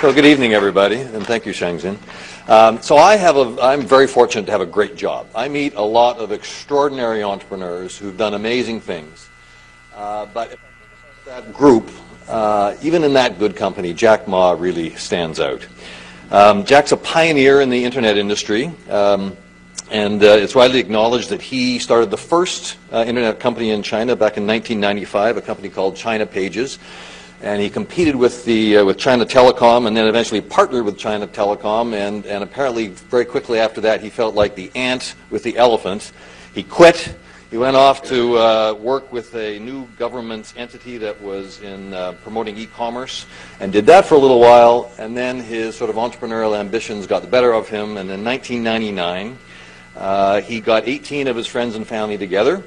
Well, good evening, everybody, and thank you, Shangzhen. I'm very fortunate to have a great job. I meet a lot of extraordinary entrepreneurs who've done amazing things. But that group, even in that good company, Jack Ma really stands out. Jack's a pioneer in the internet industry, and it's widely acknowledged that he started the first internet company in China back in 1995, a company called China Pages. And he competed with China Telecom, and then eventually partnered with China Telecom, and apparently very quickly after that he felt like the ant with the elephant. He quit. He went off to work with a new government entity that was in promoting e-commerce, and did that for a little while, and then his sort of entrepreneurial ambitions got the better of him, and in 1999 he got 18 of his friends and family together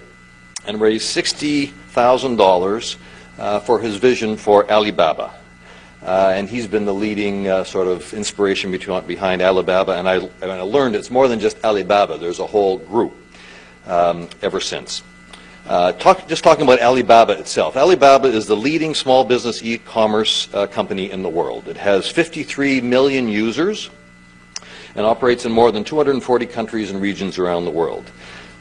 and raised $60,000 for his vision for Alibaba. And he's been the leading sort of inspiration behind Alibaba, and I learned it's more than just Alibaba. There's a whole group ever since. Just talking about Alibaba itself. Alibaba is the leading small business e-commerce company in the world. It has 53 million users and operates in more than 240 countries and regions around the world.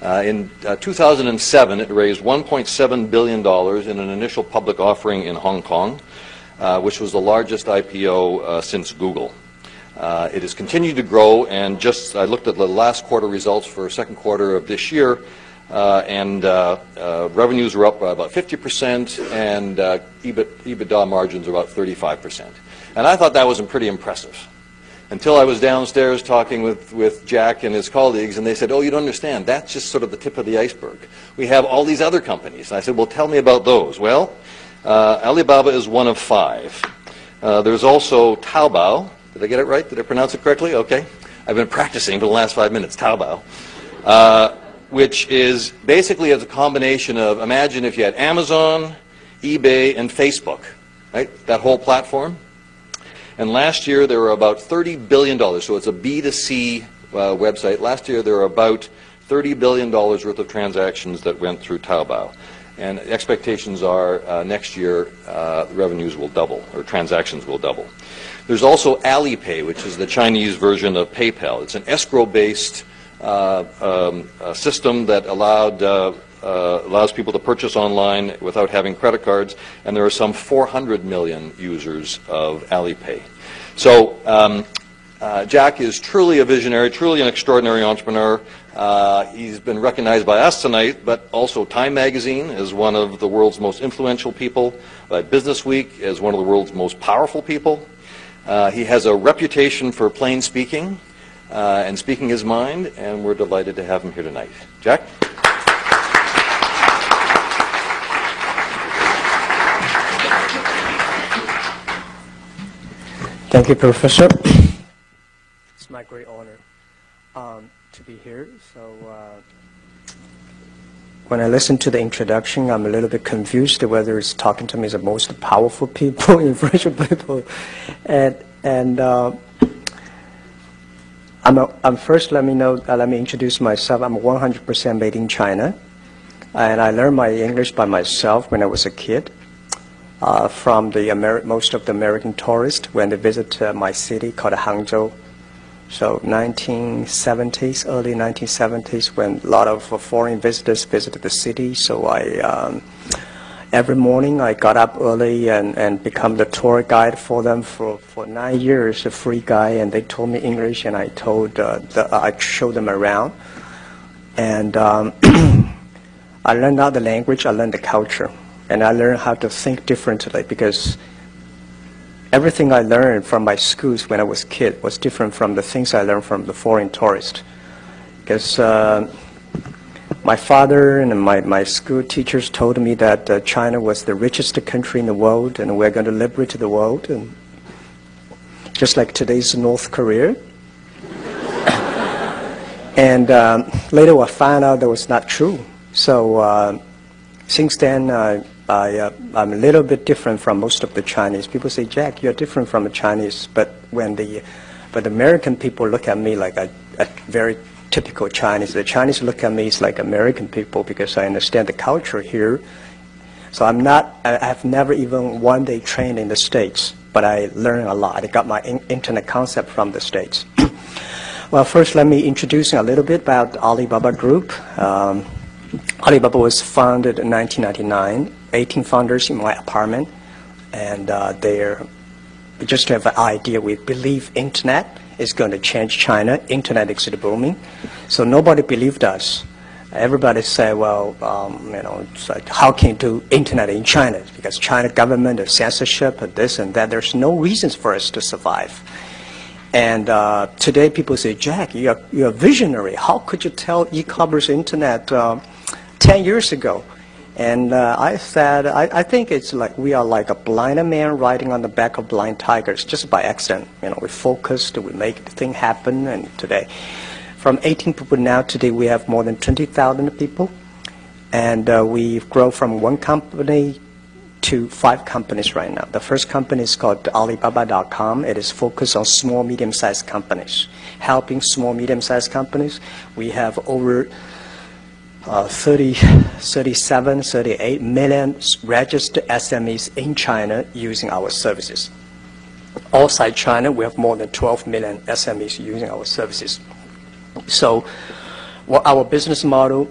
In 2007, it raised $1.7 billion in an initial public offering in Hong Kong, which was the largest IPO since Google. It has continued to grow, and I looked at the last quarter results for second quarter of this year, and revenues are up by about 50%, and EBITDA margins are about 35%. And I thought that was pretty impressive. Until I was downstairs talking with Jack and his colleagues, and they said, oh, you don't understand, that's just sort of the tip of the iceberg. We have all these other companies. And I said, well, tell me about those. Well, Alibaba is one of 5. There's also Taobao. Did I get it right? Did I pronounce it correctly? Okay. I've been practicing for the last 5 minutes, Taobao, which is basically a combination of, imagine if you had Amazon, eBay, and Facebook, right? That whole platform. And last year there were about $30 billion, so it's a B2C website. Last year there were about $30 billion worth of transactions that went through Taobao. And expectations are next year revenues will double, or transactions will double. There's also Alipay, which is the Chinese version of PayPal. It's an escrow-based system that allows people to purchase online without having credit cards, and there are some 400 million users of Alipay. So Jack is truly a visionary, truly an extraordinary entrepreneur. He's been recognized by us tonight, but also Time Magazine as one of the world's most influential people, by Business Week as one of the world's most powerful people. He has a reputation for plain speaking and speaking his mind, and we're delighted to have him here tonight. Jack? Thank you, Professor. It's my great honor to be here. So when I listen to the introduction, I'm a little bit confused whether it's talking to me as the most powerful people, influential people, and first let me introduce myself. I'm 100% made in China, and I learned my English by myself when I was a kid. From most of the American tourists when they visit my city called Hangzhou. So 1970s, early 1970s, when a lot of foreign visitors visited the city. So every morning I got up early and become the tour guide for them for 9 years, a free guy, and they told me English, and I showed them around. And I learned not the language, I learned the culture. And I learned how to think differently, because everything I learned from my schools when I was a kid was different from the things I learned from the foreign tourists. Because my father and my school teachers told me that China was the richest country in the world, and we're going to liberate the world, and just like today's North Korea. And later I found out that was not true. So since then, I'm a little bit different from most of the Chinese. People say, Jack, you're different from the Chinese. But but American people look at me like a very typical Chinese. The Chinese look at me as like American people because I understand the culture here. So I have never even one day trained in the States. but I learned a lot. I got my internet concept from the States. Well, first let me introduce a little bit about Alibaba Group. Alibaba was founded in 1999, 18 founders in my apartment, and just to have an idea, we believe internet is going to change China. Internet is booming. So nobody believed us. Everybody said, well, it's like, how can you do internet in China? Because China government, or censorship, and this and that, there's no reasons for us to survive. And today people say, Jack, you're a visionary. How could you tell e-commerce internet 10 years ago? And I said, I think it's like we are like a blind man riding on the back of blind tigers, just by accident. We focused, we make the thing happen, and today, from 18 people now, today we have more than 20,000 people. And we've grown from one company to 5 companies right now. The first company is called Alibaba.com. It is focused on small, medium-sized companies, helping small, medium-sized companies. We have over 38 million registered SMEs in China using our services. Outside China, we have more than 12 million SMEs using our services. So our business model,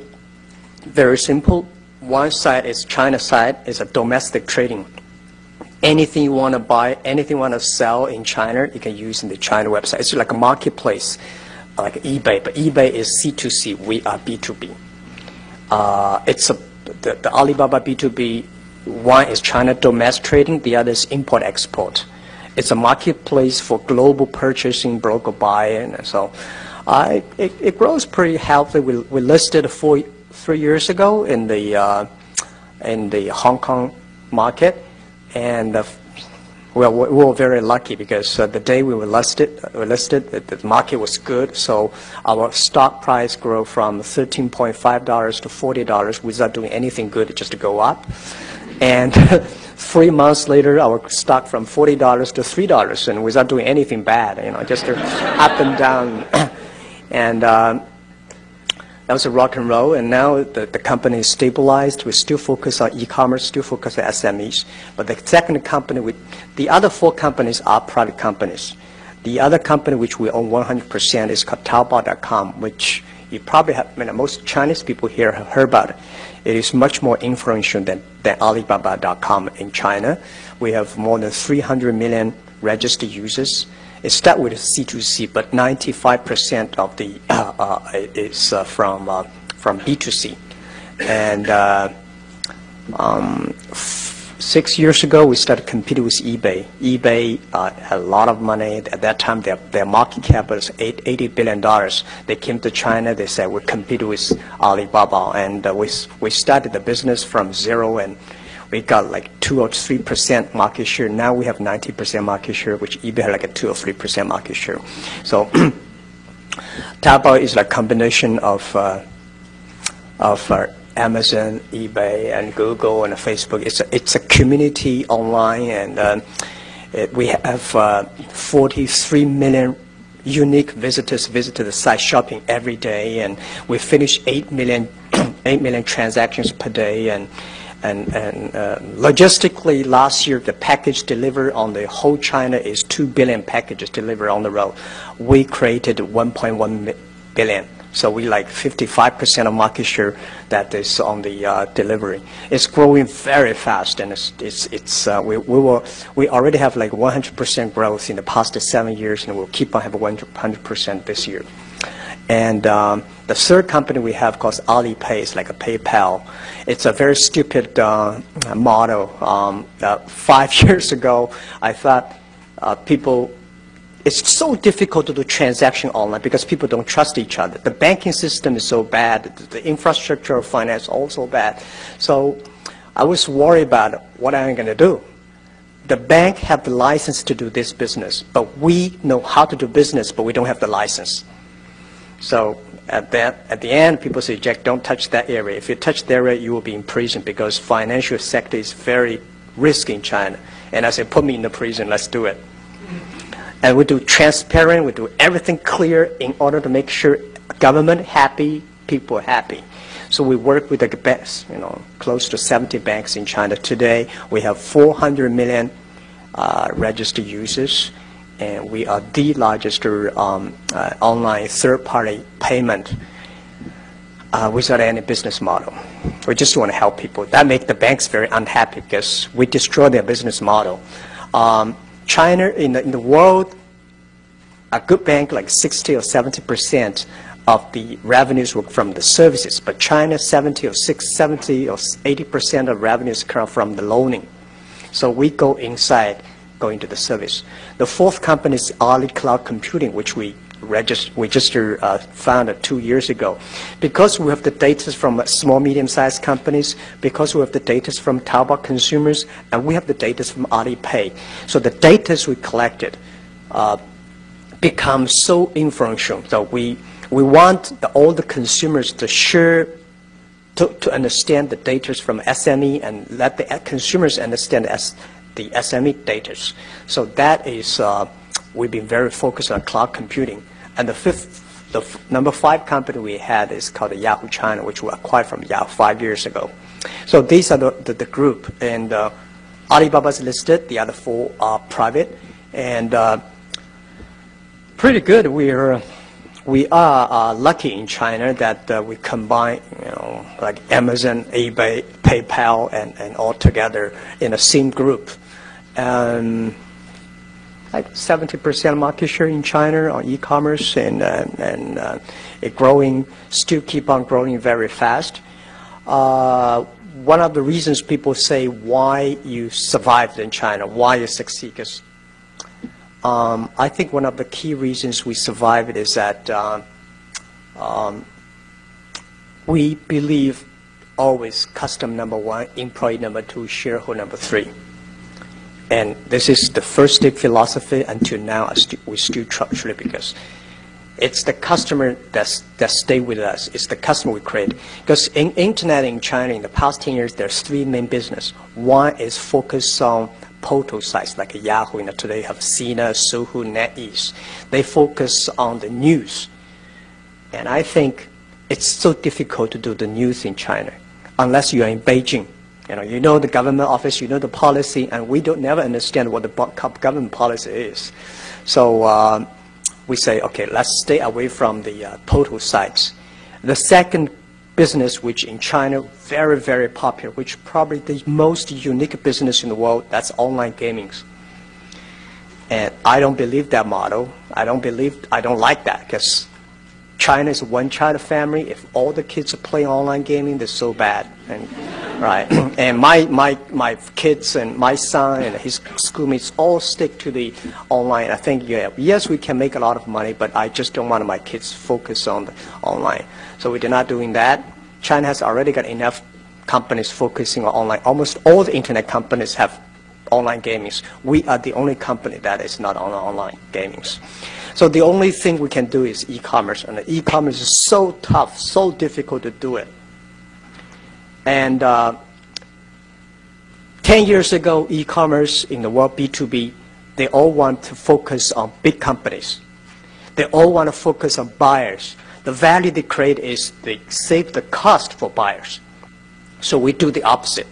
very simple. One side is China side, is a domestic trading. Anything you want to buy, anything you want to sell in China, you can use in the China website. It's like a marketplace, like eBay, but eBay is C2C, we are B2B. The Alibaba B2B, one is China domestic trading, the other is import-export. It's a marketplace for global purchasing, broker buying, and so it grows pretty healthy. We listed 3 years ago in the Hong Kong market, and we were very lucky because the day we were listed, the market was good, so our stock price grew from $13.5 to $40 without doing anything good, just to go up. And 3 months later, our stock from $40 to $3, and without doing anything bad, just up and down. And that was a rock and roll, and now the company is stabilized. We still focus on e-commerce, still focus on SMEs. But the second company, the other 4 companies are private companies. The other company which we own 100% is called Taobao.com, which you probably have, most Chinese people here have heard about it. It is much more influential than Alibaba.com in China. We have more than 300 million registered users. It starts with C2C, but 95% of the is from B2C. And 6 years ago, we started competing with eBay. eBay had a lot of money. At that time, their market cap was $80 billion. They came to China. They said, we'll compete with Alibaba. And we started the business from zero, and we got like 2 or 3% market share. Now we have 90% market share, which eBay had like a 2 or 3% market share. So Taobao is like a combination of Amazon, eBay, and Google, and Facebook. It's a community online, and we have 43 million unique visitors visit the site, shopping every day, and we finish 8 million transactions per day. And logistically, last year, the package delivered on the whole China is 2 billion packages delivered on the road. We created 1.1 billion. So we like 55% of market share that is on the delivery. It's growing very fast, and we already have like 100% growth in the past 7 years, and we'll keep on having 100% this year. And the third company we have called Alipay, is like a PayPal. It's a very stupid model. 5 years ago, I thought it's so difficult to do transaction online because people don't trust each other. The banking system is so bad. The infrastructure of finance also bad. So I was worried about what am I going to do. The bank have the license to do this business, but we know how to do business, but we don't have the license. So at the end, people say, Jack, don't touch that area. If you touch that area, you will be in prison because financial sector is very risky in China. And I said, put me in the prison, let's do it. And we do transparent, we do everything clear in order to make sure government happy, people happy. So we work with the banks, close to 70 banks in China. Today, we have 400 million registered users, and we are the largest online third-party payment without any business model. We just want to help people. That makes the banks very unhappy because we destroy their business model. China, in the world, a good bank like 60 or 70% of the revenues were from the services, but China 70 or 80% of revenues come from the loaning. So we go inside, go into the service. The fourth company is Ali Cloud Computing, which we just founded 2 years ago. Because we have the data from small, medium-sized companies, because we have the data from Taobao consumers, and we have the data from Alipay. So the data we collected becomes so influential. So we want all the consumers to share, to understand the data from SME and let the consumers understand the SME data. So that is, we've been very focused on cloud computing. And the number 5 company we had is called Yahoo China, which we acquired from Yahoo 5 years ago. So these are the group. And Alibaba is listed. The other 4 are private. And pretty good. We are lucky in China that we combine, like Amazon, eBay, PayPal, and all together in a same group. Like 70% market share in China on e-commerce, and it growing, still keep on growing very fast. One of the reasons people say why you survived in China, why you succeed, because I think one of the key reasons we survived is that we believe always customer number 1, employee number 2, shareholder number 3. And this is the first philosophy until now. We still truly, because it's the customer that stay with us. It's the customer we create. Because in internet in China, in the past 10 years, there's 3 main business. One is focused on portal sites like Yahoo. Today have Sina, Sohu, NetEase. They focus on the news. And I think it's so difficult to do the news in China unless you are in Beijing. You know the government office, you know the policy, and we don't never understand what the government policy is. So we say, okay, let's stay away from the portal sites. The second business, which in China, very, very popular, which probably the most unique business in the world, that's online gaming. And I don't believe that model. I don't like that, because China is a one-child family. If all the kids are playing online gaming, they're so bad. And, right. And my kids and my son and his schoolmates all stick to the online. I think, yes, we can make a lot of money, but I just don't want my kids focus on the online. So we're not doing that. China has already got enough companies focusing on online. Almost all the internet companies have online gaming. We are the only company that is not on online gaming. So the only thing we can do is e-commerce, and the e-commerce is so tough, so difficult to do it. And 10 years ago, e-commerce in the world, B2B, they all want to focus on big companies. They all want to focus on buyers. The value they create is they save the cost for buyers. So we do the opposite.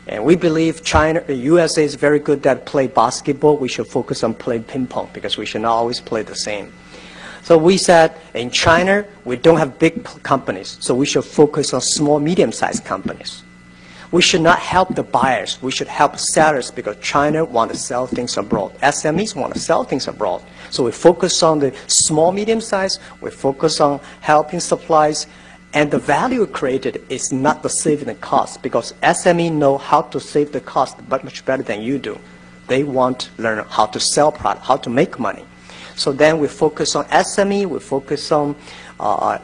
And we believe China, the USA is very good at play basketball. We should focus on playing ping pong, because we should not always play the same. So we said in China, we don't have big companies, so we should focus on small, medium-sized companies. We should not help the buyers. We should help sellers, because China wants to sell things abroad. SMEs want to sell things abroad. So we focus on the small, medium-sized. We focus on helping supplies. And the value created is not the saving the cost, because SME know how to save the cost but much better than you do. They want to learn how to sell product, how to make money. So then we focus on SME, we focus on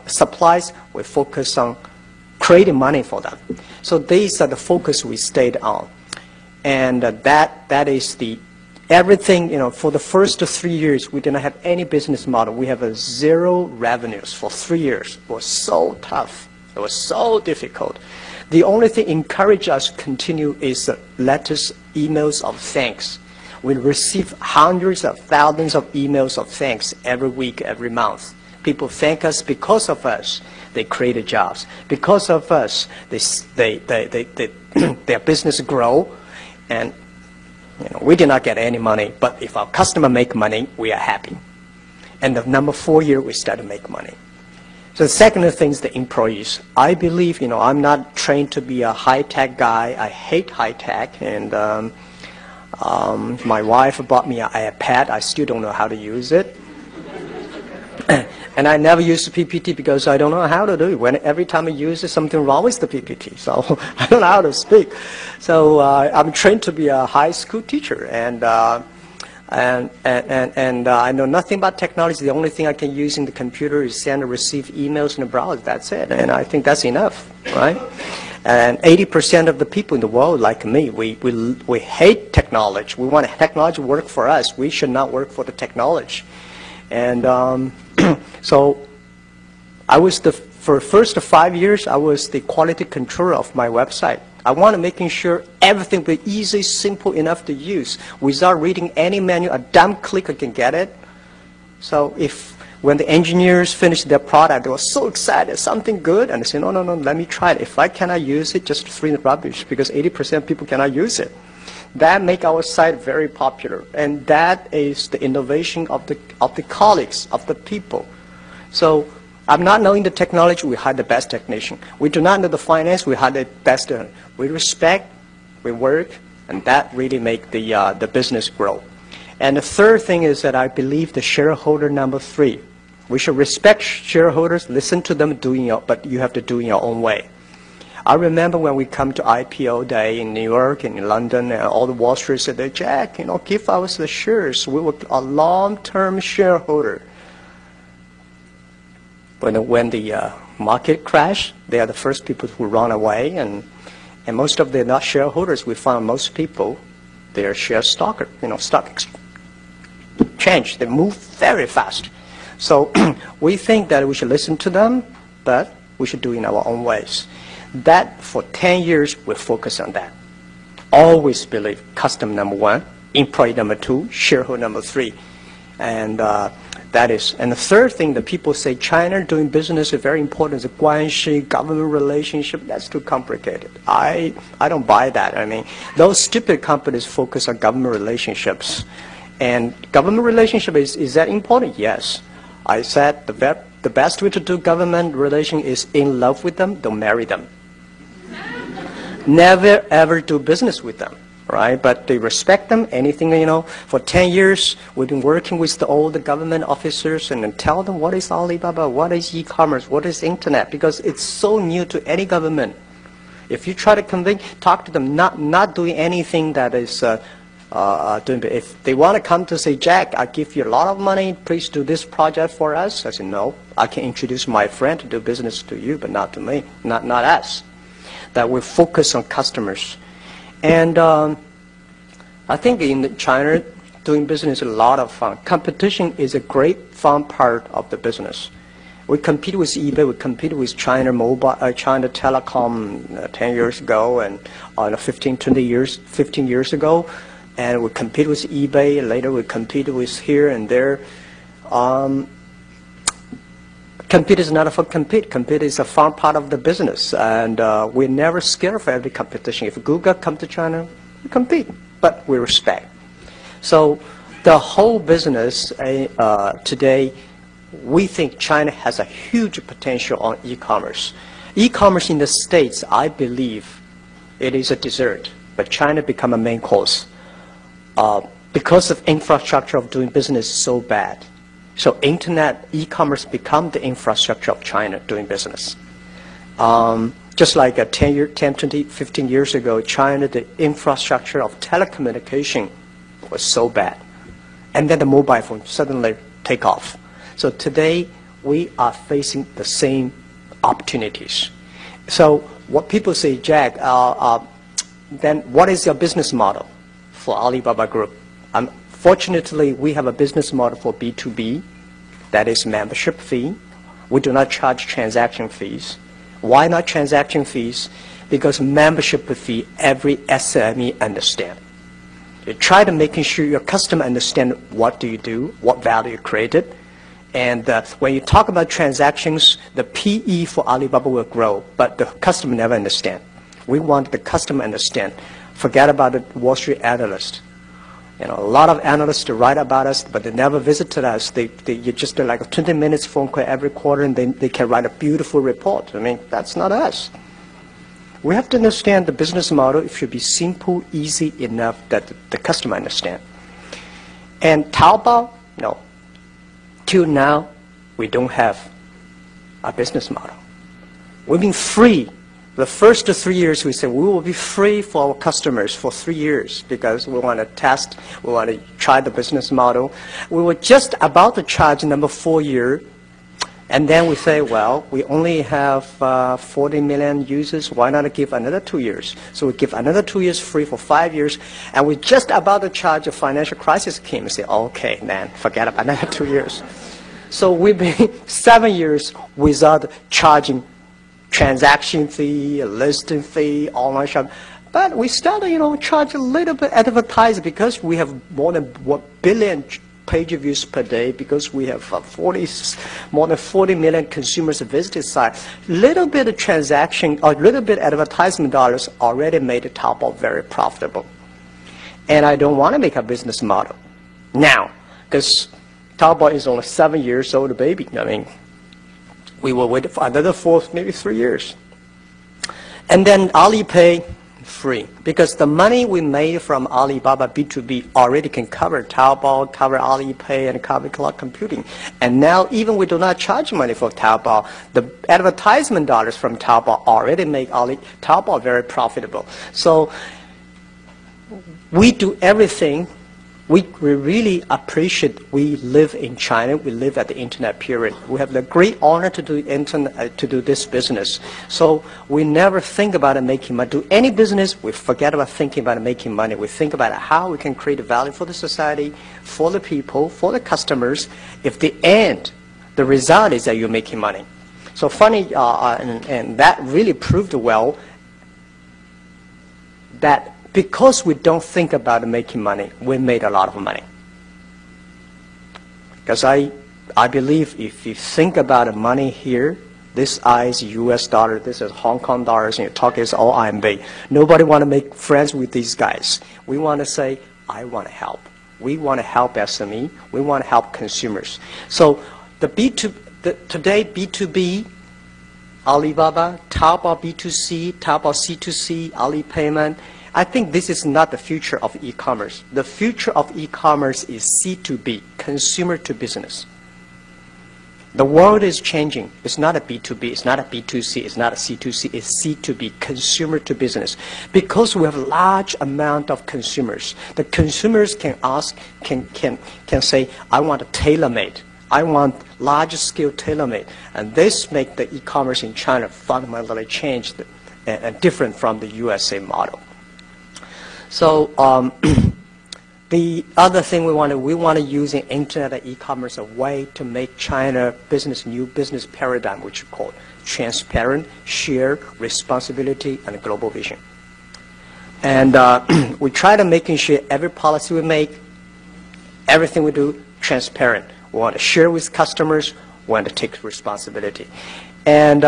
supplies, we focus on creating money for them. So these are the focus we stayed on. And that is the everything, for the first 3 years, we did not have any business model. We have 0 revenues for 3 years. It was so tough. It was so difficult. The only thing encouraged us to continue is letters, emails of thanks. We receive hundreds of thousands of emails of thanks every week, every month. People thank us because of us. They created jobs. Because of us, their business grow. And We did not get any money, but if our customer make money, we are happy. And the number 4 year, we start to make money. So the second thing is the employees. I believe, I'm not trained to be a high-tech guy. I hate high-tech. And my wife bought me an iPad. I still don't know how to use it. And I never use the PPT because I don't know how to do it. Every time I use it, something wrong with the PPT. So I don't know how to speak. So I'm trained to be a high school teacher. And I know nothing about technology. The only thing I can use in the computer is send and receive emails and browse. That's it. And I think that's enough, right? And 80% of the people in the world, like me, we hate technology. We want technology to work for us. We should not work for the technology. And so I was for the first 5 years, I was the quality controller of my website. I wanted making sure everything be easy, simple enough to use. Without reading any manual, a dumb clicker can get it. So when the engineers finished their product, they were so excited, something good, and they said, no, let me try it. If I cannot use it, just throw it in the rubbish, because 80% of people cannot use it. That make our site very popular, and that is the innovation of the colleagues, of the people. So I'm not knowing the technology, we hire the best technician. We do not know the finance, we hire the best. We respect, we work, and that really make the business grow. And the third thing is that I believe the shareholder number 3. We should respect shareholders, listen to them, but you have to do it in your own way. I remember when we come to IPO day in New York and in London, and all the Wall Street said, Jack, give us the shares. We were a long-term shareholder. When the market crashed, they are the first people who run away, and most of them are not shareholders. We found most people, they are share stocker, stock exchange. They move very fast. So we think that we should listen to them, but we should do it in our own ways. That for 10 years, we focus on that. Always believe customer number 1, employee number 2, shareholder number 3. And that is. And the third thing that people say, China doing business is very important. The guanxi, government relationship, that's too complicated. I don't buy that. I mean, those stupid companies focus on government relationships. And government relationship, is that important? Yes. I said the best way to do government relation is in love with them, don't marry them. Never ever do business with them, right? But they respect them, anything, For 10 years, we've been working with all the government officers and then tell them what is Alibaba, what is e-commerce, what is internet, because it's so new to any government. If you try to talk to them, not doing anything that is if they want to come to say, Jack, I give you a lot of money, please do this project for us. I said, no, I can introduce my friend to do business to you, but not to me, not us. That we focus on customers. And I think in China, doing business is a lot of fun. Competition is a great fun part of the business. We compete with eBay, we competed with China Telecom 10 years ago, and 15 years ago. And we compete with eBay, later we compete with here and there. Compete is not a fun compete. Compete is a fun part of the business. And we're never scared of every competition. If Google come to China, we compete, but we respect. So the whole business today, we think China has a huge potential on e-commerce. E-commerce in the States, I believe, it is a dessert, but China become a main course. Because of infrastructure of doing business so bad. So internet, e-commerce become the infrastructure of China doing business. Just like 10, 20, 15 years ago, China, the infrastructure of telecommunication was so bad. And then the mobile phone suddenly take off. So today, we are facing the same opportunities. So what people say, Jack, then what is your business model for Alibaba Group? Fortunately, we have a business model for B2B, that is membership fee. We do not charge transaction fees. Why not transaction fees? Because membership fee, every SME understand. You try to making sure your customer understand what do you do, what value you created. And when you talk about transactions, the PE for Alibaba will grow, but the customer never understand. We want the customer understand. Forget about the Wall Street analyst. A lot of analysts write about us, but they never visited us. They just do like a 20 minutes phone call every quarter, and they can write a beautiful report. I mean, that's not us. We have to understand the business model. It should be simple, easy enough that the customer understand. And Taobao, no. Till now, we don't have a business model. We've been free. The first 3 years, we said we will be free for our customers for 3 years because we want to test, we want to try the business model. We were just about to charge number 4 year, and then we say, well, we only have 40 million users. Why not give another 2 years? So we give another 2 years free for 5 years, and we're just about to charge a financial crisis came and say, okay, then forget about another 2 years. So we've been 7 years without charging transaction fee, listing fee, online shop. But we started, charge a little bit advertising because we have more than 1 billion page views per day, because we have more than 40 million consumers visited site. Little bit of transaction or little bit advertisement dollars already made Taobao very profitable. And I don't want to make a business model now, because Taobao is only 7 years old baby. I mean, we will wait for another 4, maybe 3 years. And then Alipay, free. Because the money we made from Alibaba B2B already can cover Taobao, cover Alipay, and cover cloud computing. And now even we do not charge money for Taobao, the advertisement dollars from Taobao already make Taobao very profitable. So we do everything. We really appreciate we live in China. We live at the internet period. We have the great honor to do this business. So we never think about making money. Do any business, we forget about thinking about making money. We think about how we can create value for the society, for the people, for the customers. If the result is that you're making money. So funny, and that really proved well that because we don't think about making money, we made a lot of money. Because I believe if you think about money here, this is US dollar, this is Hong Kong dollars, and your talk is all RMB. Nobody want to make friends with these guys. We want to say, I want to help. We want to help SME. We want to help consumers. So today B2B, Alibaba, Taobao B2C, Taobao C2C, Alipayment, I think this is not the future of e-commerce. The future of e-commerce is C2B, consumer to business. The world is changing. It's not a B2B, it's not a B2C, it's not a C2C, it's C2B, consumer to business. Because we have a large amount of consumers, the consumers can ask, can say, I want a tailor-made. I want large-scale tailor-made. And this makes the e-commerce in China fundamentally changed and different from the USA model. So the other thing we want to use in internet and e-commerce a way to make China new business paradigm, which we call transparent, shared responsibility, and global vision. And we try to making sure every policy we make, everything we do, transparent. We want to share with customers. We want to take responsibility. And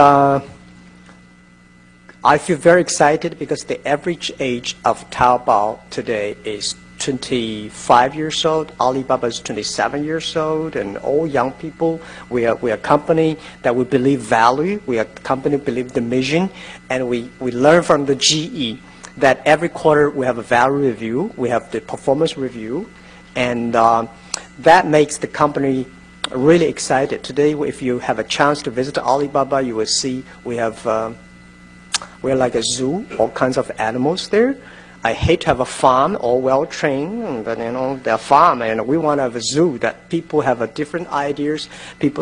I feel very excited because the average age of Taobao today is 25 years old. Alibaba is 27 years old, and all young people. We are a company that we believe value. We are a company that believe the mission, and we learn from the GE that every quarter we have a value review. We have the performance review, and that makes the company really excited. Today, if you have a chance to visit Alibaba, you will see we're like a zoo, all kinds of animals there. I hate to have a farm, all well-trained, but they're farm, and we want to have a zoo that people have different ideas.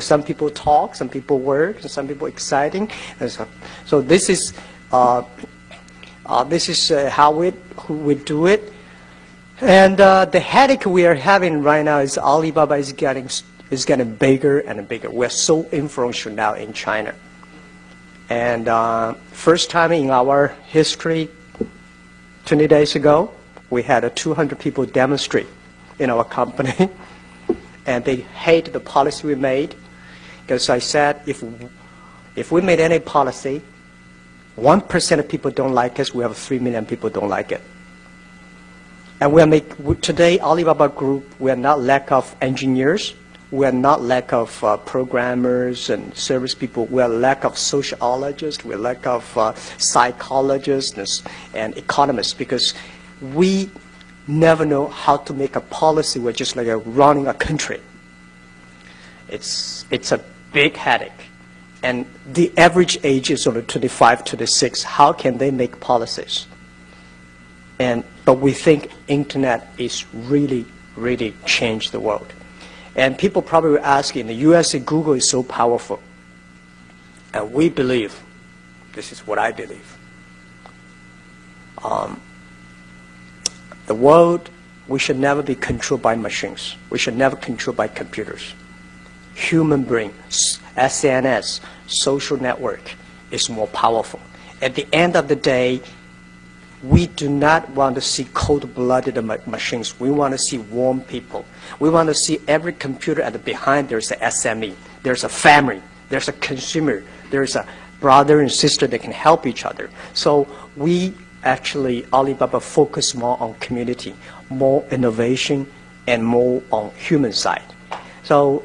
Some people talk, some people work, and some people exciting. And so this is how we do it. And the headache we are having right now is Alibaba is getting bigger and bigger. We're so influential now in China. And first time in our history, 20 days ago, we had 200 people demonstrate in our company. And they hate the policy we made. Because I said, if we made any policy, 1% of people don't like us, we have 3 million people don't like it. And today, Alibaba Group, we are not lack of engineers. We are not lack of programmers and service people. We are lack of sociologists. We are lack of psychologists and economists, because we never know how to make a policy. We're just like running a country. It's a big headache. And the average age is only 25, 26. How can they make policies? But we think internet is really, really changed the world. And people probably will ask, in the US, Google is so powerful. And we believe, this is what I believe, the world, we should never be controlled by machines. We should never controlled by computers. Human brain, SNS, social network is more powerful. At the end of the day, we do not want to see cold-blooded machines. We want to see warm people. We want to see every computer at the behind there's a SME, there's a family, there's a consumer, there's a brother and sister that can help each other. So we actually, Alibaba focus more on community, more innovation, and more on human side. So,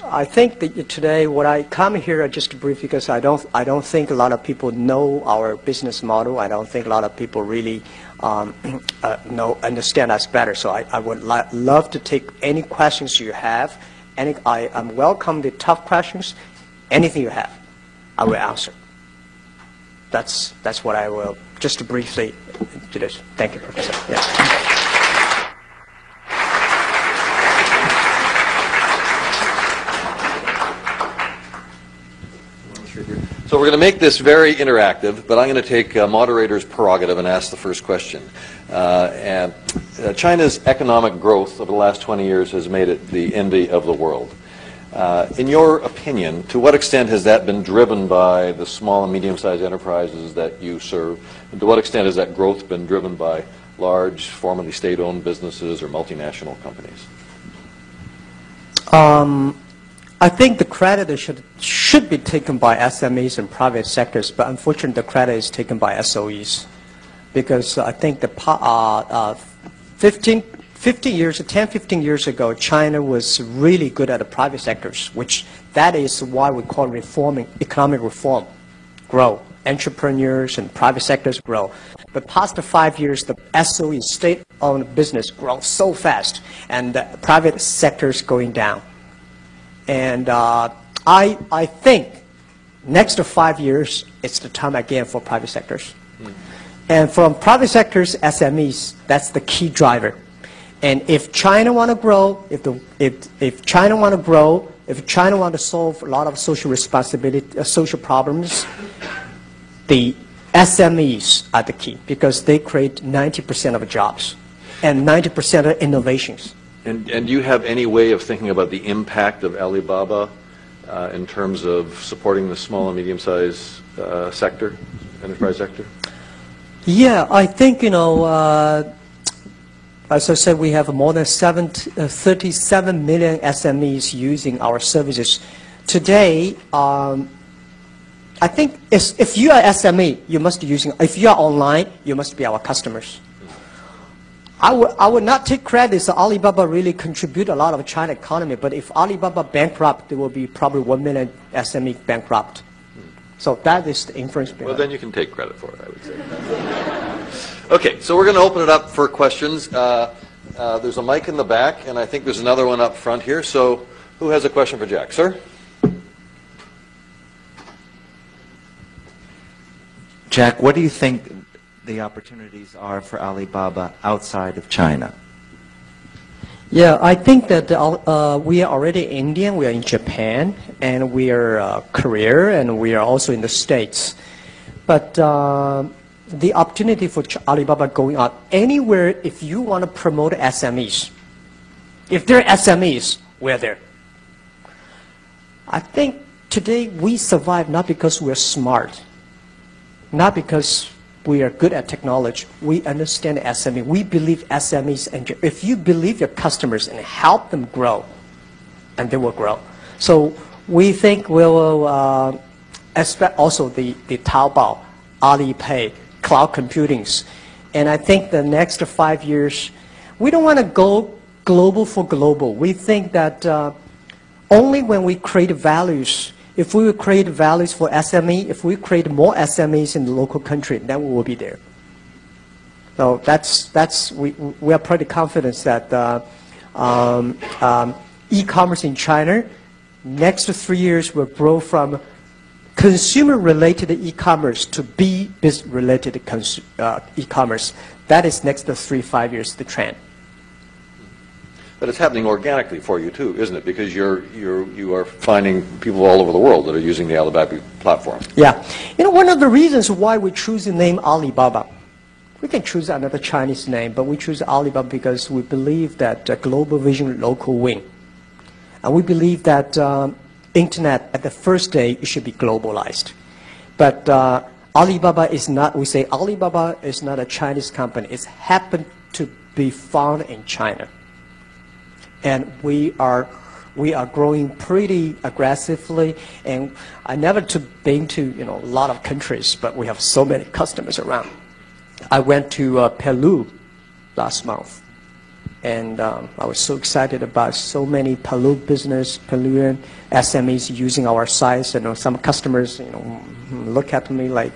I think that today, what I come here just briefly, because I don't think a lot of people know our business model. I don't think a lot of people really understand us better. So I would love to take any questions you have. I welcome the tough questions. Anything you have, I will answer. That's what I will just briefly do this. Thank you, Professor. Yeah. So we're going to make this very interactive, but I'm going to take moderator's prerogative and ask the first question. China's economic growth over the last 20 years has made it the envy of the world. In your opinion, to what extent has that been driven by the small and medium-sized enterprises that you serve? And to what extent has that growth been driven by large, formerly state-owned businesses or multinational companies? I think the credit should be taken by SMEs and private sectors, but unfortunately the credit is taken by SOEs, because I think the 10, 15 years ago, China was really good at the private sectors, which that is why we call reforming, economic reform, grow. Entrepreneurs and private sectors grow. But past 5 years, the SOE, state-owned business, grows so fast, and the private sector is going down. And I think next 5 years, it's the time again for private sectors. And from private sectors, SMEs, that's the key driver. And if China want to grow, if China want to grow, if China want to solve a lot of social responsibility, social problems, the SMEs are the key, because they create 90% of jobs and 90% of innovations. And do you have any way of thinking about the impact of Alibaba in terms of supporting the small and medium-sized sector, enterprise sector? Yeah, I think, as I said, we have more than 37 million SMEs using our services. Today, I think if you are SME, you must be using, if you are online, you must be our customers. I would not take credit that Alibaba really contribute a lot of China economy, but if Alibaba bankrupt, there will be probably 1 million SME bankrupt. So that is the inference behind. Well, then you can take credit for it, I would say. Okay, so we're going to open it up for questions. There's a mic in the back, and I think there's another one up front here. So who has a question for Jack? Sir? Jack, what do you think the opportunities are for Alibaba outside of China? Yeah, I think that we are already Indian, we are in Japan, and we are Korea, and we are also in the States. But the opportunity for Alibaba going out anywhere, if you want to promote SMEs, if they're SMEs, we're there. I think today we survive not because we're smart, not because we are good at technology. We understand SME. We believe SMEs, and if you believe your customers and help them grow, and they will grow. So we think we will expect also the Taobao, Alipay, cloud computings. And I think the next 5 years, we don't want to go global for global. We think that only when we create values, if we create values for SME, if we create more SMEs in the local country, then we will be there. So we are pretty confident that e-commerce in China, next 3 years will grow from consumer-related e-commerce to business-related e-commerce. That is next 3-5 years, the trend. But it's happening organically for you too, isn't it? Because you are finding people all over the world that are using the Alibaba platform. Yeah. You know, one of the reasons why we choose the name Alibaba, we can choose another Chinese name, but we choose Alibaba because we believe that global vision, local win. And we believe that Internet, at the first day, it should be globalized. But Alibaba is not, we say Alibaba is not a Chinese company. It's happened to be found in China. And we are growing pretty aggressively. And I never been to a lot of countries, but we have so many customers around. I went to Peru last month. And I was so excited about so many Peruvian SMEs using our sites. Some customers, look at me like,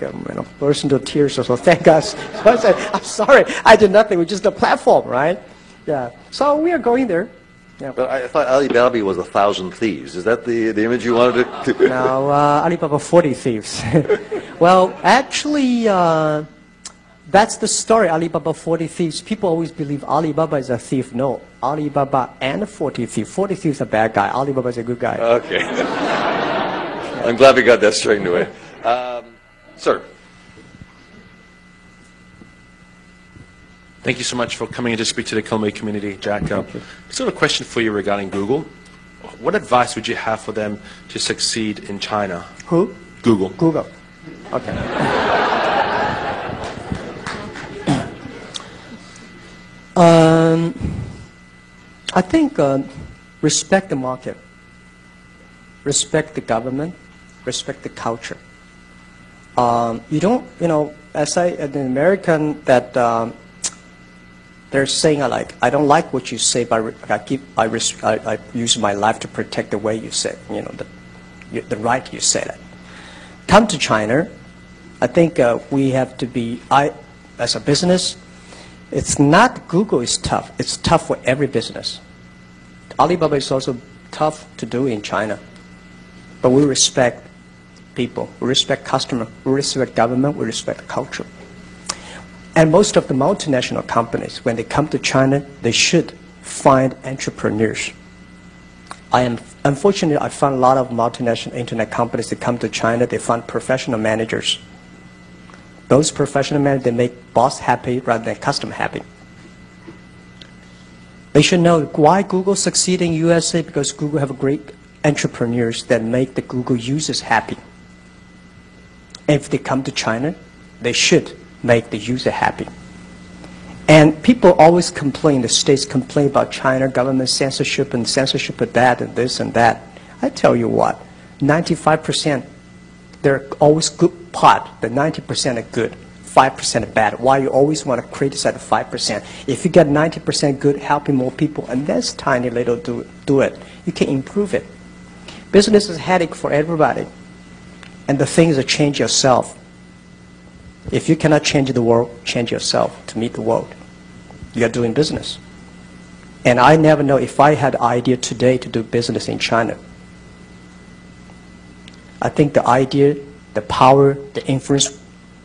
burst into tears. So thank us. So I said, I'm sorry, I did nothing. We're just a platform, right? Yeah. So we are going there. Yeah. But I thought Alibaba was 1,000 thieves. Is that the image you wanted to? No, Alibaba 40 thieves. Well, actually, that's the story, Alibaba 40 thieves. People always believe Alibaba is a thief. No, Alibaba and 40 thieves. 40 thieves are a bad guy. Alibaba is a good guy. Okay. I'm glad we got that straightened away. Sir. Thank you so much for coming in to speak to the Kilmay community, Jack. Sort of a question for you regarding Google. What advice would you have for them to succeed in China? Who? Google. Google. Okay. I think respect the market, respect the government, respect the culture. You don't, as an American, that they're saying I don't like what you say, but I use my life to protect the way you say, the right you say that. Come to China, I think we have to be, as a business, it's not Google is tough. It's tough for every business. Alibaba is also tough to do in China. But we respect people. We respect customers. We respect government. We respect culture. And most of the multinational companies, when they come to China, they should find entrepreneurs. Unfortunately, I found a lot of multinational internet companies that come to China, they find professional managers. Those professional managers, they make boss happy rather than customer happy. They should know why Google succeed in USA, because Google have great entrepreneurs that make the Google users happy. And if they come to China, they should make the user happy. And people always complain, the states complain about China government censorship and censorship of that and this and that. I tell you what, 95%, they're always good part, the 90% are good, 5% are bad. Why you always want to criticize the 5%? If you get 90% good, helping more people, and that's tiny little do it, you can improve it. Business is a headache for everybody. And the thing is to change yourself. If you cannot change the world, change yourself to meet the world. You are doing business. And I never know if I had an idea today to do business in China. I think the idea, the power, the influence,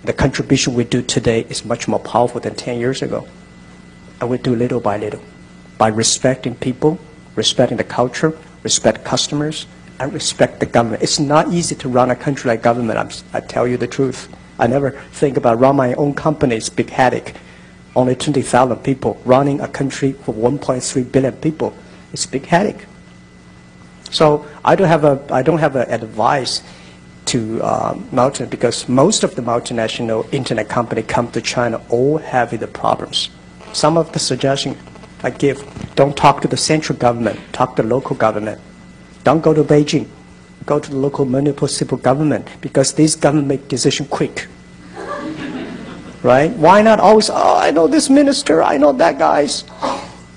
the contribution we do today is much more powerful than 10 years ago. And we do little by little, by respecting people, respecting the culture, respect customers, and respect the government. It's not easy to run a country like government, I tell you the truth. I never think about run my own company, it's a big headache. Only 20,000 people running a country for 1.3 billion people. It's a big headache. So I don't have an advice to because most of the multinational internet company come to China all have the problems. Some of the suggestions I give, don't talk to the central government, talk to the local government. Don't go to Beijing, go to the local municipal government, because these government make decisions quick. right? Why not always, oh, I know this minister, I know that guy's.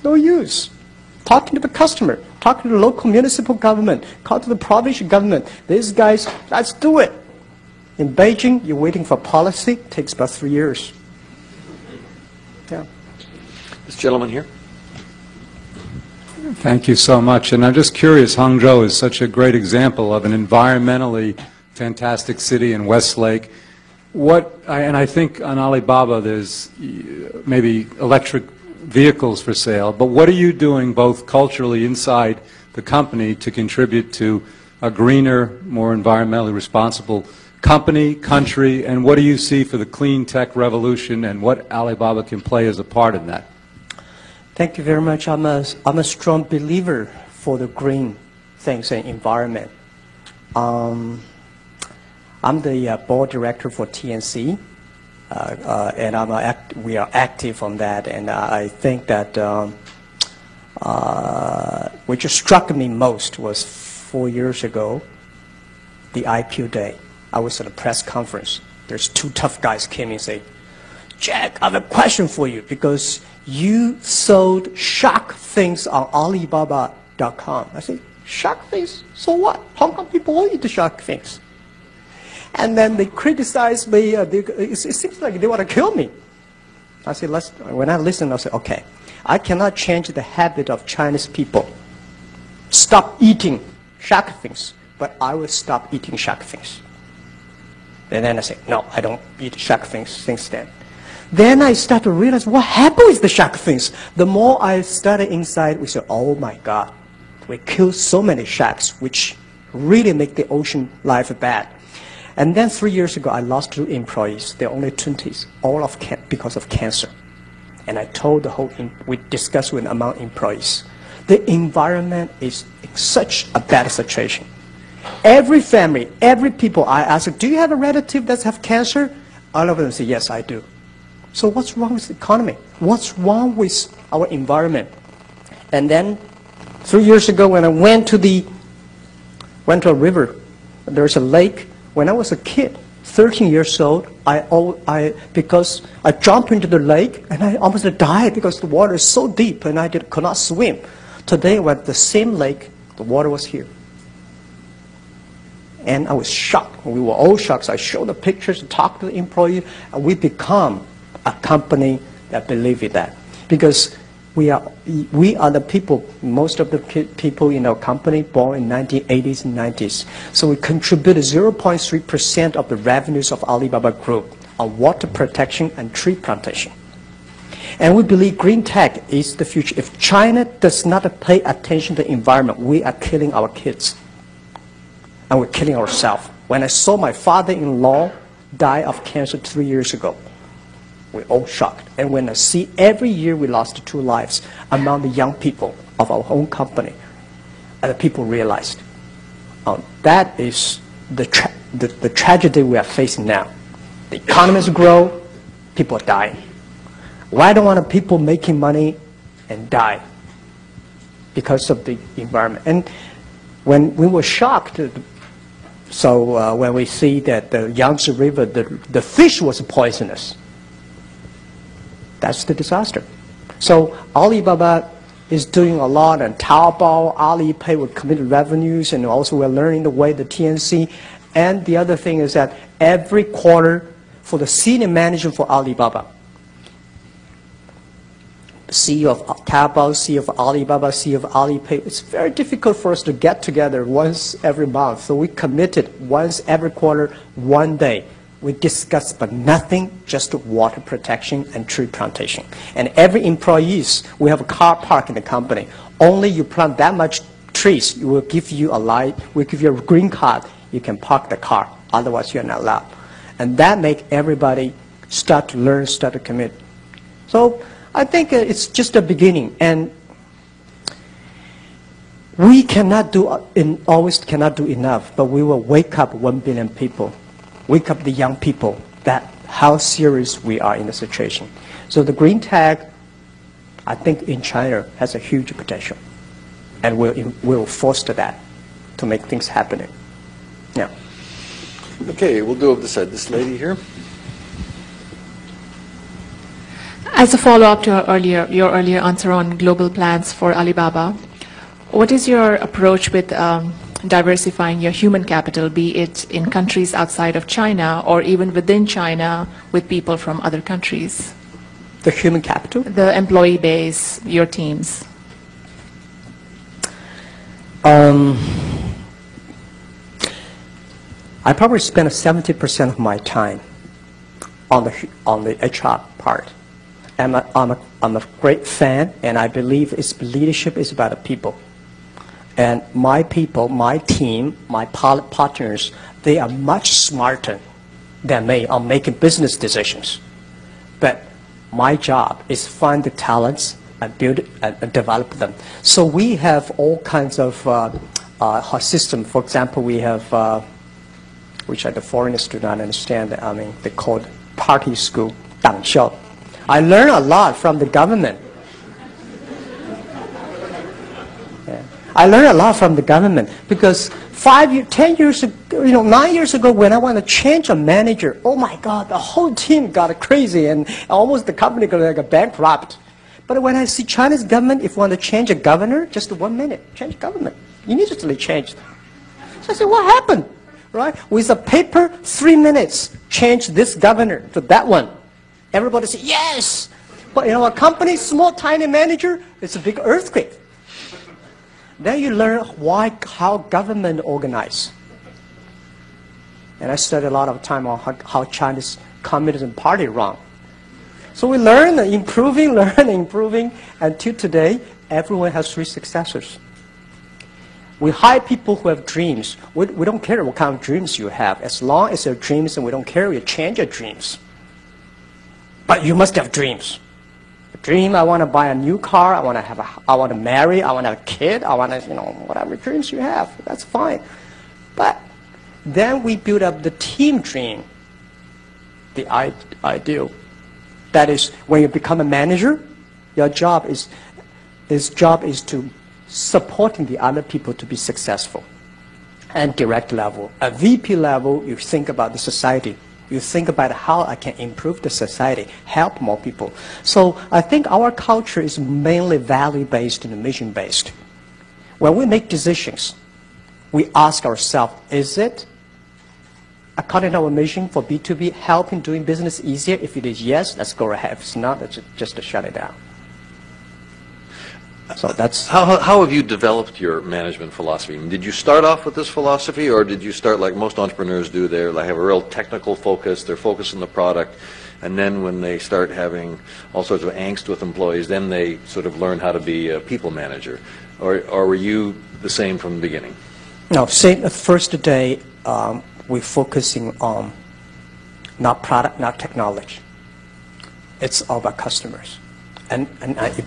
No use. Talking to the customer, talking to the local municipal government, talk to the provincial government. These guys, let's do it. In Beijing, you're waiting for policy. It takes about 3 years. Yeah. This gentleman here. Thank you so much. And I'm just curious, Hangzhou is such a great example of an environmentally fantastic city in Westlake. And I think on Alibaba there's maybe electric vehicles for sale, but what are you doing both culturally inside the company to contribute to a greener, more environmentally responsible company, country, and what do you see for the clean tech revolution and what Alibaba can play as a part in that? Thank you very much. I'm a strong believer for the green things and environment. I'm the board director for TNC, and we are active on that. And I think that which struck me most was 4 years ago, the IPO day. I was at a press conference. There's two tough guys came in and say, Jack, I have a question for you because you sold shark things on Alibaba.com. I said, shark things? So what? Hong Kong people all eat the shark things. And then they criticized me. It seems like they want to kill me. I said, when I listened, I said, okay, I cannot change the habit of Chinese people. Stop eating shark things, but I will stop eating shark things. And then I said, no, I don't eat shark things since then. Then I started to realize what happened with the shark things. The more I studied inside, we said, oh my God, we killed so many sharks, which really make the ocean life bad. And then 3 years ago, I lost 2 employees. They're only 20s, all because of cancer. And I told the whole, we discussed with among employees. The environment is in such a bad situation. Every family, every people, I ask, do you have a relative that have cancer? All of them say, yes, I do. So what's wrong with the economy? What's wrong with our environment? And then 3 years ago, when I went to a river, there's a lake. When I was a kid, 13 years old, because I jumped into the lake and I almost died because the water is so deep and I could not swim. Today, at the same lake, the water was here. And I was shocked. We were all shocked. So I showed the pictures, talked to the employee, and we become a company that believe in that. Because we are the people, most of the people in our company born in 1980s and 90s. So we contributed 0.3% of the revenues of Alibaba Group on water protection and tree plantation. And we believe green tech is the future. If China does not pay attention to the environment, we are killing our kids. And we're killing ourselves. When I saw my father-in-law die of cancer 3 years ago, we're all shocked. And when I see every year we lost 2 lives among the young people of our own company, and the people realized that is the tragedy we are facing now. The economies grow, people are dying. Why don't want people making money and die? Because of the environment. And when we were shocked, when we see that the Yangtze River, the fish was poisonous, that's the disaster. So Alibaba is doing a lot, and Taobao, Alipay with committed revenues, and also we're learning the way the TNC. And the other thing is that every quarter for the senior manager for Alibaba, CEO of Taobao, CEO of Alibaba, CEO of Alipay, it's very difficult for us to get together once every month. So we committed once every quarter, 1 day. We discuss but nothing, just water protection and tree plantation. And every employees, we have a car park in the company. Only you plant that much trees, we will give you a light, we'll give you a green card, you can park the car. Otherwise, you're not allowed. And that makes everybody start to learn, start to commit. So I think it's just a beginning. And we cannot do, always cannot do enough, but we will wake up 1 billion people. Wake up the young people that how serious we are in the situation. So the green tag, I think in China has a huge potential, and we'll foster that to make things happening. Yeah. Okay, we'll do this side. This lady here. As a follow-up to your earlier answer on global plans for Alibaba, what is your approach with diversifying your human capital, be it in countries outside of China or even within China with people from other countries? The human capital? The employee base, your teams. I probably spend 70% of my time on the HR part. I'm a great fan, and I believe leadership is about the people. And my people, my team, my partners, they are much smarter than me on making business decisions. But my job is find the talents and build and develop them. So we have all kinds of system. For example, we have, which the foreigners do not understand, I mean, they call it party school, 党校. I learn a lot from the government. I learned a lot from the government because 10 years ago, 9 years ago, when I want to change a manager, oh my God, the whole team got crazy and almost the company got like bankrupt. But when I see Chinese government, if you want to change a governor, just 1 minute, change government, immediately changed. So I said, what happened? Right? With a paper, 3 minutes, change this governor to that one. Everybody said, yes. But a company, small, tiny manager, it's a big earthquake. Then you learn how government organize. And I studied a lot of time on how Chinese Communism Party run. So we learn, improving, until today, everyone has 3 successors. We hire people who have dreams. We don't care what kind of dreams you have. As long as they're dreams, and we don't care, we change your dreams. But you must have dreams. Dream, I want to buy a new car, I want to marry, I want to have a kid, I want to, whatever dreams you have, that's fine. But then we build up the team dream, the ideal. That is, when you become a manager, your job is to supporting the other people to be successful. And direct level. At VP level, you think about the society. You think about how I can improve the society, help more people. So I think our culture is mainly value-based and mission-based. When we make decisions, we ask ourselves, is it according to our mission for B2B, helping doing business easier? If it is yes, let's go ahead. If it's not, let's just shut it down. So that's how have you developed your management philosophy? Did you start off with this philosophy, or did you start like most entrepreneurs do? They have a real technical focus. They're focused on the product, and then when they start having all sorts of angst with employees, then they sort of learn how to be a people manager. Or were you the same from the beginning? No, same. The first day, we're focusing on not product, not technology. It's all about customers. And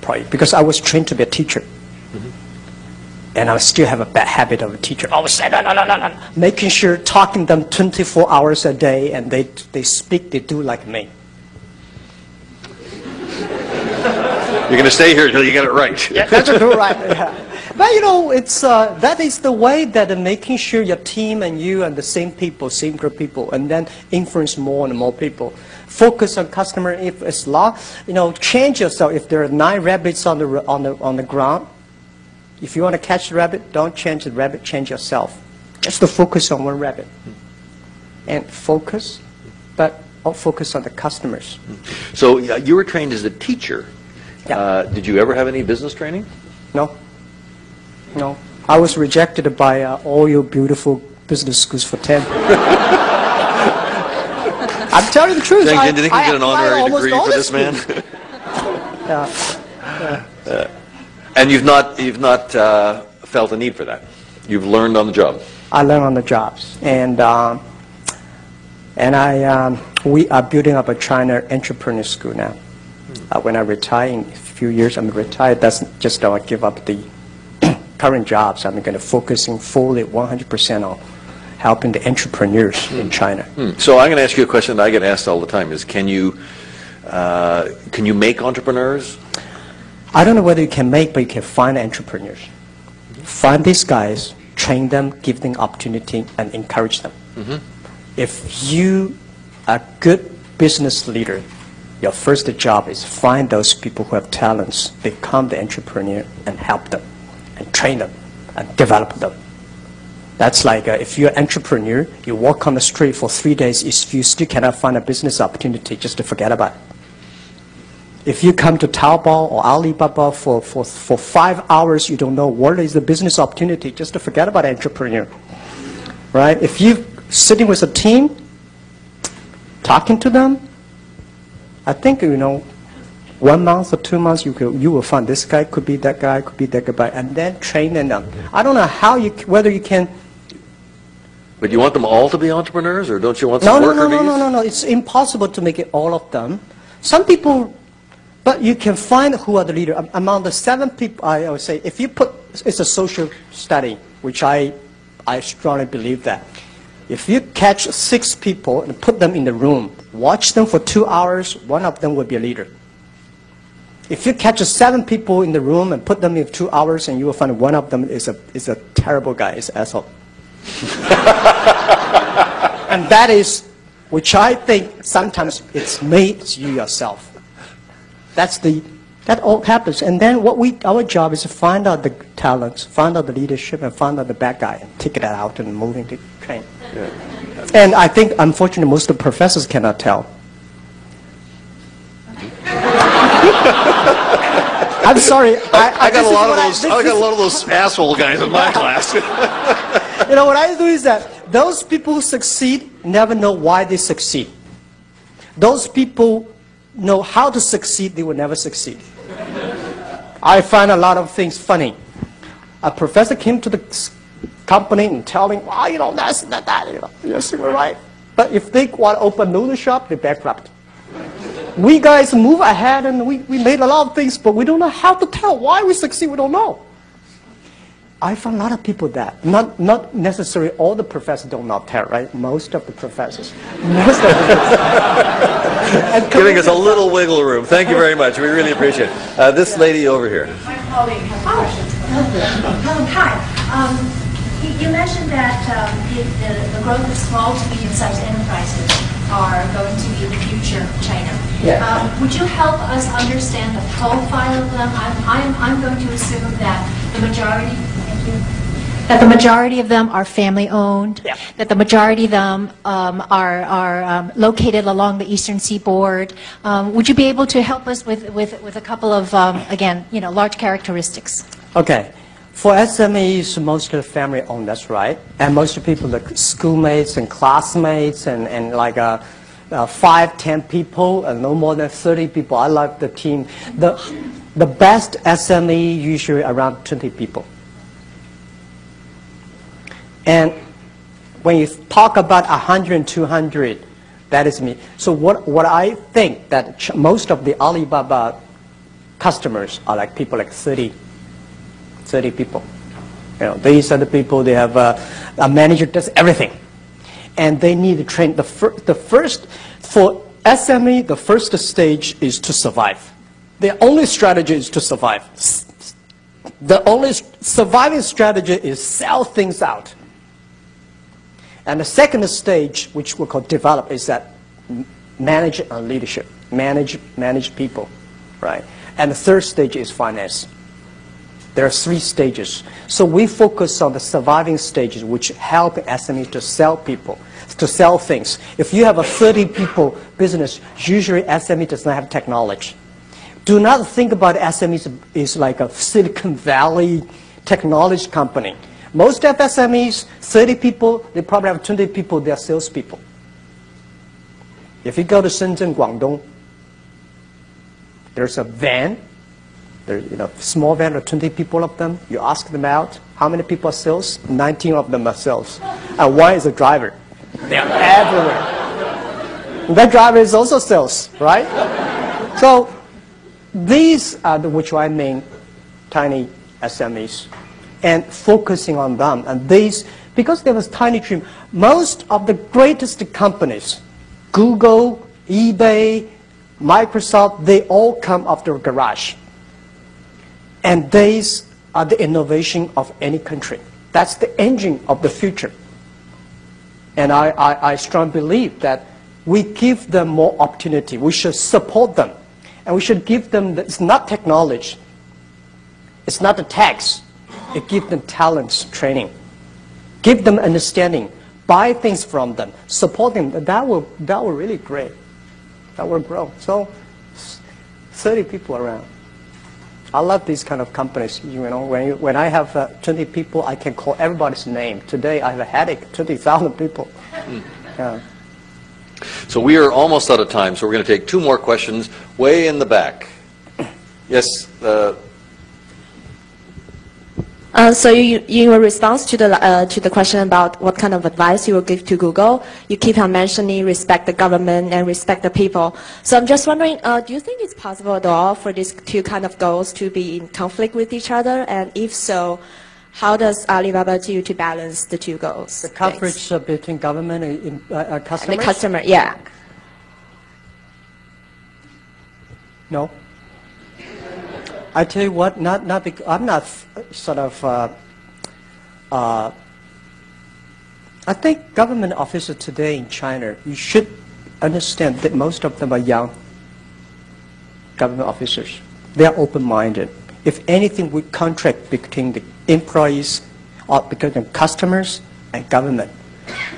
probably, because I was trained to be a teacher. Mm-hmm. And I still have a bad habit of a teacher. Always say, no. Making sure, talking to them 24 hours a day, and they speak, they do like me. You're going to stay here until you get it right. Yeah, that's right. Yeah. But it's that is the way that making sure your team and you and the same people, same group of people, and then influence more and more people. Focus on customer. If it's law, change yourself. If there are 9 rabbits on the ground, if you want to catch the rabbit, don't change the rabbit. Change yourself. Just to focus on one rabbit, and focus, but focus on the customers. So you were trained as a teacher. Yeah. Did you ever have any business training? No. I was rejected by all your beautiful business schools for 10. I'm telling you the truth. Did you get an honorary degree for this man? And you've not felt a need for that. You've learned on the job. I learned on the jobs, and we are building up a China entrepreneur school now. When I retire in a few years, I'm retired. That's just I give up the current jobs. I'm going to focusing fully 100% on helping the entrepreneurs in China. So I'm going to ask you a question that I get asked all the time: is can you make entrepreneurs? I don't know whether you can make, but you can find entrepreneurs. Find these guys, train them, give them opportunity, and encourage them. If you are a good business leader, Your first job is find those people who have talents, become the entrepreneur, and help them, and train them, and develop them. That's like if you're an entrepreneur, you walk on the street for 3 days, if you still cannot find a business opportunity, just to forget about it. If you come to Taobao or Alibaba for 5 hours, you don't know what is the business opportunity, just to forget about entrepreneur. Right? If you're sitting with a team, talking to them, I think, 1 month or 2 months, you will find this guy could be that guy, could be that guy, and then training them. I don't know whether you can. But you want them all to be entrepreneurs, or don't you want some worker bees? No. It's impossible to make it all of them. Some people, but you can find who are the leaders. Among the 7 people, I would say, if you put, it's a social study, which I strongly believe that. If you catch 6 people and put them in the room, watch them for 2 hours, one of them will be a leader. If you catch 7 people in the room and put them in 2 hours, and you will find one of them is a terrible guy, is an asshole. And that is, which I think sometimes it's me, it's you yourself. That all happens. And then our job is to find out the talents, find out the leadership, and find out the bad guy, and take it out and move into train. Yeah. And I think, unfortunately, most of the professors cannot tell. I'm sorry. I got a lot of those asshole guys in my class. What I do is that those people who succeed never know why they succeed. Those people know how to succeed, they will never succeed. I find a lot of things funny. A professor came to the company and telling, that's not that, yes, you're right. But if they want to open noodle shop, they bankrupt. We guys move ahead and we made a lot of things, but we don't know how to tell why we succeed, we don't know. I find a lot of people that, not necessarily all the professors do not tell, right? Most of the professors. Giving us a little wiggle room. Thank you very much. We really appreciate it. This lady over here. My colleague has questions. Hi. You mentioned that the growth of small to medium-sized enterprises are going to be the future of China. Yeah. Would you help us understand the profile of them? I'm going to assume that the majority. That the majority of them are family-owned, yeah. That the majority of them are located along the eastern seaboard. Would you be able to help us with a couple of, again, large characteristics? Okay. For SMEs, mostly family-owned, that's right. And most people, like schoolmates and classmates and like 5, 10 people, and no more than 30 people. I like the team. The best SME usually around 20 people. And when you talk about 100 and 200, that is me. So what I think that most of the Alibaba customers are like people like 30 people. These are the people, they have a manager does everything. And they need to train. For SME, the first stage is to survive. The only strategy is to survive. The only surviving strategy is sell things out. And the second stage, which we call develop, is that manage leadership, manage people, right? And the third stage is finance. There are 3 stages. So we focus on the surviving stages, which help SMEs to sell people, to sell things. If you have a 30 people business, usually SME does not have technology. Do not think about SMEs as like a Silicon Valley technology company. Most of SMEs, 30 people, they probably have 20 people, they are salespeople. If you go to Shenzhen, Guangdong, there's a van, small van of 20 people of them. You ask them out, how many people are sales? 19 of them are sales. And 1 is a driver. They are everywhere. And that driver is also sales, right? So these are which I mean tiny SMEs. And focusing on them. And these, because there was tiny team, most of the greatest companies, Google, eBay, Microsoft, they all come after a garage. And these are the innovation of any country. That's the engine of the future. And I strongly believe that we give them more opportunity. We should support them. And we should give them, it's not technology. It's not the tax. It gives them talents, training. Give them understanding. Buy things from them. Support them. That will really great. That will grow. So 30 people around. I love these kind of companies. You know, when I have 20 people, I can call everybody's name. Today I have a headache, 20,000 people. Yeah. So we are almost out of time, so we're going to take two more questions way in the back. Yes. So in response to the question about what kind of advice you will give to Google, you keep on mentioning respect the government and respect the people. So I'm just wondering, do you think it's possible at all for these two kind of goals to be in conflict with each other? And if so, how does Alibaba do to balance the two goals? The conflict between government and customers? The customer, yeah. No. I tell you what, I'm not sort of, I think government officers today in China, you should understand that most of them are young government officers. They are open-minded. If anything, we contract between the employees or between the customers and government.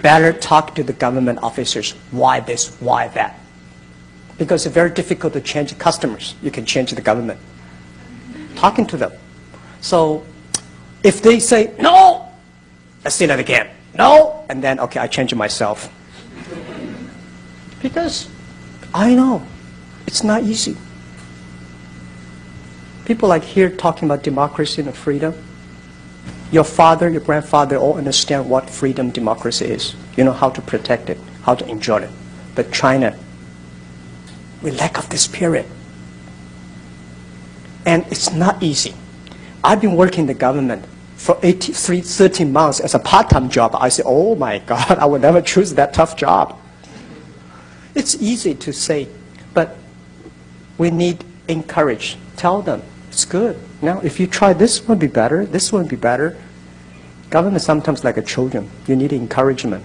Better talk to the government officers. Why this? Why that? Because it's very difficult to change the customers. You can change the government. Talking to them. So if they say, no, let's say that again. No, and then, okay, I change it myself. Because I know it's not easy. People like here talking about democracy and freedom. Your father, your grandfather all understand what freedom, democracy is. You know how to protect it, how to enjoy it. But China, we lack of this spirit. And it's not easy. I've been working in the government for 13 months as a part-time job. I say, oh my God, I would never choose that tough job. It's easy to say, but we need encourage. Tell them, it's good. Now, if you try this one be better, this one be better. Government sometimes like a children. You need encouragement.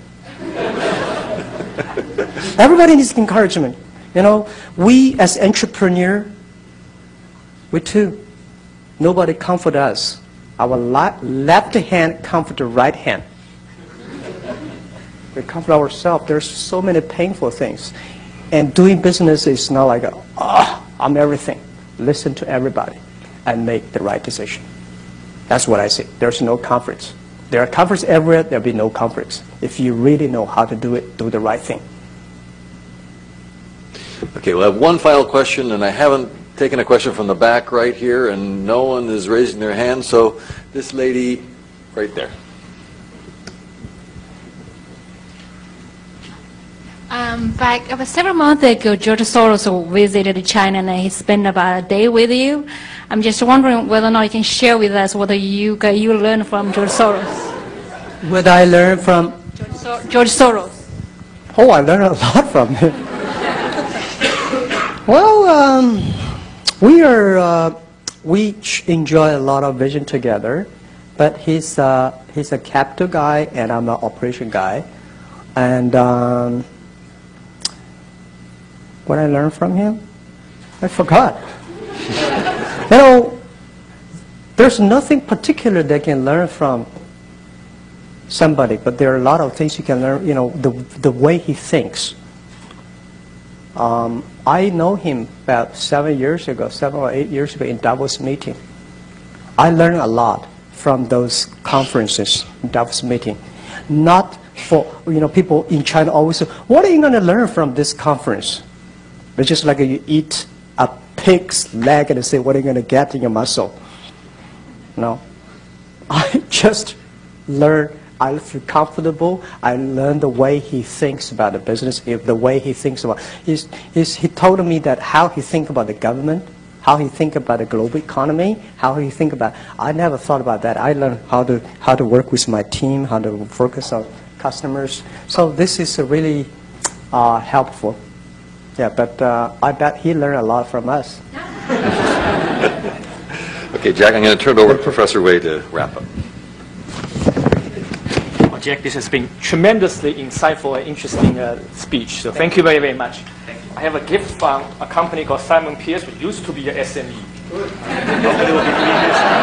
Everybody needs encouragement. You know, we as entrepreneur, we too, nobody comfort us. Our left hand comfort the right hand. We comfort ourselves. There's so many painful things. And doing business is not like, I'm everything. Listen to everybody and make the right decision. That's what I say. There's no conflicts. There are conflicts everywhere. There'll be no conflicts. If you really know how to do it, do the right thing. Okay, we'll have one final question, and I haven't taken a question from the back right here, and no one is raising their hand, so this lady right there. Back about several months ago, George Soros visited China and he spent about a day with you. I'm just wondering whether or not you can share with us what you learned from George Soros. What I learned from? George Soros. Oh, I learned a lot from him. Well, we enjoy a lot of vision together, but he's a capital guy and I'm an operation guy. And what I learned from him, I forgot. You know, there's nothing particular that can learn from somebody, but there are a lot of things you can learn, you know, the way he thinks. I know him about 7 or 8 years ago in Davos meeting. I learned a lot from those conferences, Davos meeting. Not for, you know, people in China always say, what are you going to learn from this conference? It's just like you eat a pig's leg and say, what are you going to get in your muscle? No. I just learned, I feel comfortable. I learned the way he thinks about the business, the way he thinks about, he told me that how he thinks about the government, how he thinks about the global economy, how he thinks about, I never thought about that. I learned how to work with my team, how to focus on customers. So this is really helpful. Yeah, but I bet he learned a lot from us. Okay, Jack, I'm going to turn it over to Professor Wei to wrap up. Jack. This has been tremendously insightful and interesting speech. So thank you very, very much. Thank you. I have a gift from a company called Simon Pierce, which used to be a SME. Nobody will be doing this.